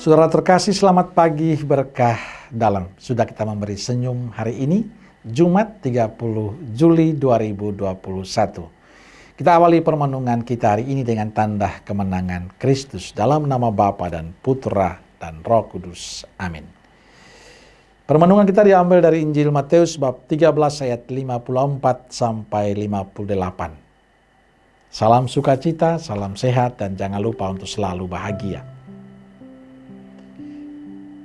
Saudara terkasih, selamat pagi, berkah dalam. Sudah kita memberi senyum hari ini, Jumat 30 Juli 2021. Kita awali permenungan kita hari ini dengan tanda kemenangan Kristus dalam nama Bapa dan Putra dan Roh Kudus. Amin. Permenungan kita diambil dari Injil Matius bab 13 ayat 54 sampai 58. Salam sukacita, salam sehat, dan jangan lupa untuk selalu bahagia.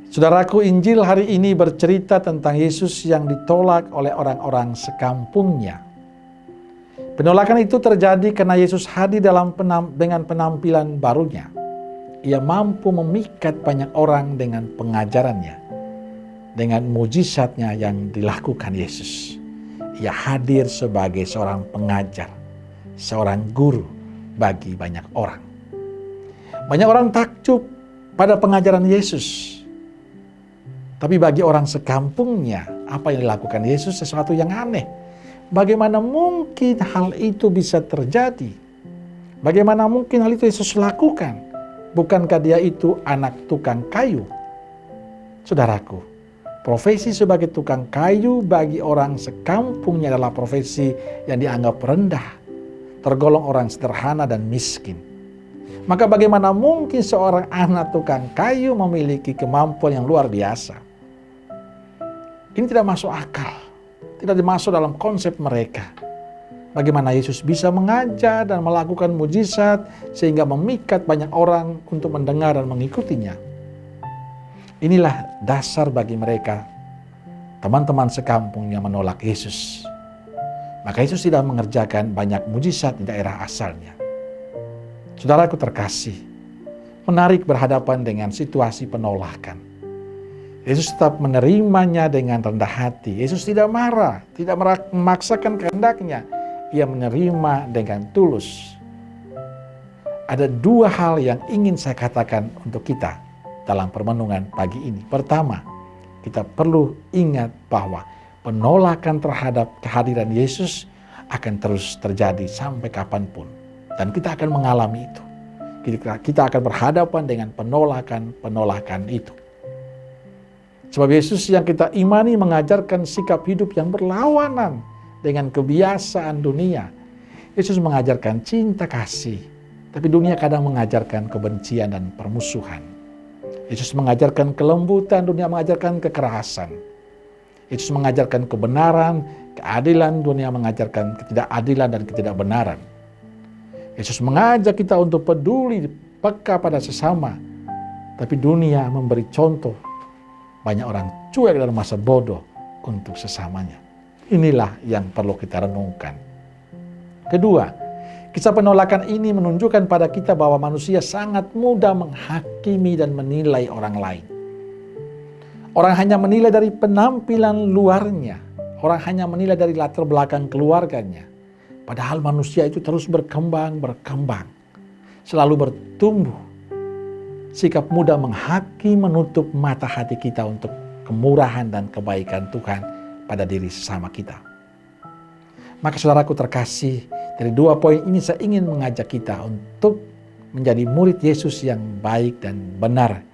Saudaraku, Injil hari ini bercerita tentang Yesus yang ditolak oleh orang-orang sekampungnya. Penolakan itu terjadi karena Yesus hadir dengan penampilan barunya. Ia mampu memikat banyak orang dengan pengajarannya, dengan mujizatnya yang dilakukan Yesus. Ia hadir sebagai seorang pengajar, seorang guru bagi banyak orang. Banyak orang takjub pada pengajaran Yesus. Tapi bagi orang sekampungnya, apa yang dilakukan Yesus sesuatu yang aneh. Bagaimana mungkin hal itu bisa terjadi? Bagaimana mungkin hal itu Yesus lakukan? Bukankah dia itu anak tukang kayu? Saudaraku, profesi sebagai tukang kayu bagi orang sekampungnya adalah profesi yang dianggap rendah, tergolong orang sederhana dan miskin. Maka bagaimana mungkin seorang anak tukang kayu memiliki kemampuan yang luar biasa? Ini tidak masuk akal, tidak dimasuk dalam konsep mereka. Bagaimana Yesus bisa mengajar dan melakukan mujizat sehingga memikat banyak orang untuk mendengar dan mengikutinya? Inilah dasar bagi mereka, teman-teman sekampungnya menolak Yesus. Maka Yesus tidak mengerjakan banyak mujizat di daerah asalnya. Saudaraku terkasih, menarik berhadapan dengan situasi penolakan. Yesus tetap menerimanya dengan rendah hati. Yesus tidak marah, tidak memaksakan kehendaknya. Ia menerima dengan tulus. Ada dua hal yang ingin saya katakan untuk kita dalam permenungan pagi ini. Pertama, kita perlu ingat bahwa penolakan terhadap kehadiran Yesus akan terus terjadi sampai kapanpun. Dan kita akan mengalami itu. Kita akan berhadapan dengan penolakan itu. Sebab Yesus yang kita imani mengajarkan sikap hidup yang berlawanan dengan kebiasaan dunia. Yesus mengajarkan cinta kasih, tapi dunia kadang mengajarkan kebencian dan permusuhan. Yesus mengajarkan kelembutan, dunia mengajarkan kekerasan. Yesus mengajarkan kebenaran, keadilan, dunia mengajarkan ketidakadilan dan ketidakbenaran. Yesus mengajak kita untuk peduli, peka pada sesama, tapi dunia memberi contoh. Banyak orang cuek dan masa bodoh untuk sesamanya. Inilah yang perlu kita renungkan. Kedua, kisah penolakan ini menunjukkan pada kita bahwa manusia sangat mudah menghakimi dan menilai orang lain. Orang hanya menilai dari penampilan luarnya. Orang hanya menilai dari latar belakang keluarganya. Padahal manusia itu terus berkembang. Selalu bertumbuh. Sikap mudah menghakimi menutup mata hati kita untuk kemurahan dan kebaikan Tuhan pada diri sesama kita. Maka saudaraku terkasih, dari dua poin ini saya ingin mengajak kita untuk menjadi murid Yesus yang baik dan benar.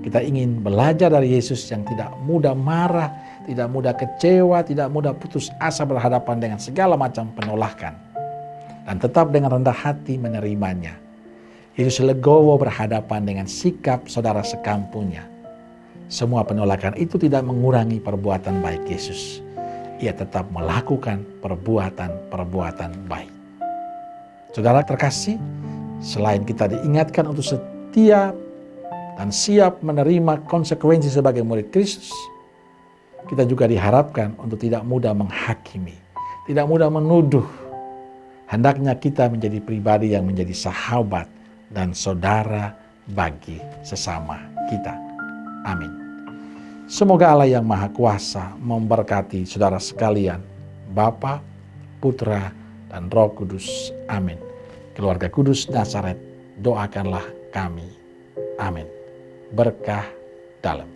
Kita ingin belajar dari Yesus yang tidak mudah marah, tidak mudah kecewa, tidak mudah putus asa berhadapan dengan segala macam penolakan. Dan tetap dengan rendah hati menerimanya. Yesus legowo berhadapan dengan sikap saudara sekampungnya. Semua penolakan itu tidak mengurangi perbuatan baik Yesus. Ia tetap melakukan perbuatan baik. Saudara terkasih, selain kita diingatkan untuk setia dan siap menerima konsekuensi sebagai murid Kristus, kita juga diharapkan untuk tidak mudah menghakimi, tidak mudah menuduh. Hendaknya kita menjadi pribadi yang menjadi sahabat dan saudara bagi sesama kita. Amin. Semoga Allah yang Maha Kuasa memberkati saudara sekalian, Bapa, Putra, dan Roh Kudus. Amin. Keluarga Kudus Nazaret, doakanlah kami. Amin. Berkah dalam.